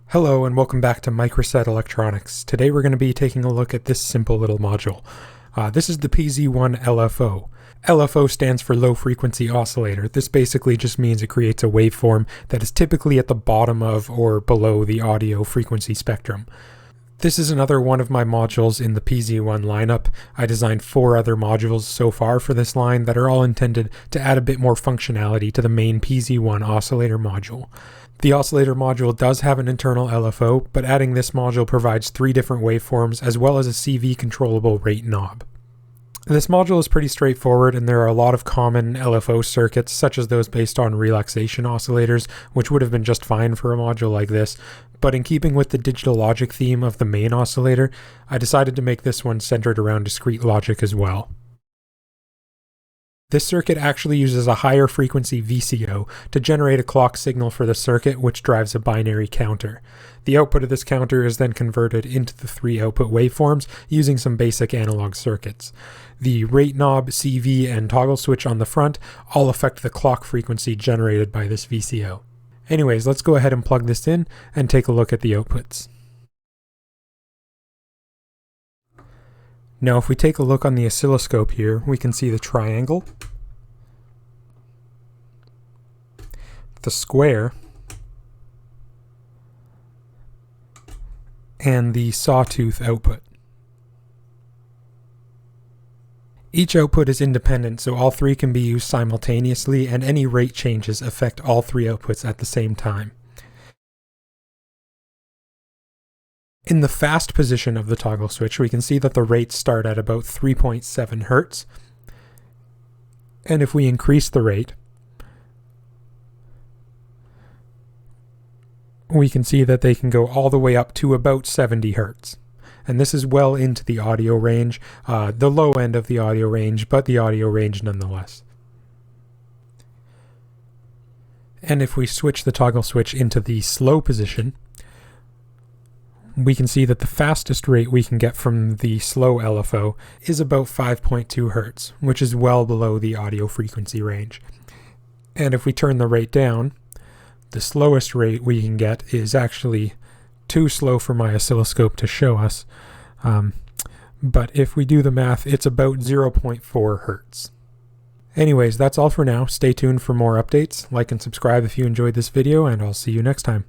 Hello and welcome back to Microssette Electronics. Today we're going to be taking a look at this simple little module. This is the PZ-1 LFO. LFO stands for low frequency oscillator. This basically just means it creates a waveform that is typically at the bottom of or below the audio frequency spectrum. This is another one of my modules in the PZ-1 lineup. I designed 4 other modules so far for this line that are all intended to add a bit more functionality to the main PZ-1 oscillator module. The oscillator module does have an internal LFO, but adding this module provides 3 different waveforms as well as a CV controllable rate knob. This module is pretty straightforward, and there are a lot of common LFO circuits, such as those based on relaxation oscillators, which would have been just fine for a module like this, but in keeping with the digital logic theme of the main oscillator, I decided to make this one centered around discrete logic as well. This circuit actually uses a higher frequency VCO to generate a clock signal for the circuit, which drives a binary counter. The output of this counter is then converted into the 3 output waveforms using some basic analog circuits. The rate knob, CV, and toggle switch on the front all affect the clock frequency generated by this VCO. Anyways, let's go ahead and plug this in and take a look at the outputs. Now if we take a look on the oscilloscope here, we can see the triangle, the square, and the sawtooth output. Each output is independent, so all 3 can be used simultaneously, and any rate changes affect all 3 outputs at the same time. In the fast position of the toggle switch, we can see that the rates start at about 3.7 Hz. And if we increase the rate, we can see that they can go all the way up to about 70 Hz. And this is well into the audio range, the low end of the audio range, but the audio range nonetheless. And if we switch the toggle switch into the slow position, we can see that the fastest rate we can get from the slow LFO is about 5.2 Hz, which is well below the audio frequency range. And if we turn the rate down, the slowest rate we can get is actually too slow for my oscilloscope to show us, but if we do the math, it's about 0.4 Hz. Anyways, that's all for now. Stay tuned for more updates. Like and subscribe if you enjoyed this video, and I'll see you next time.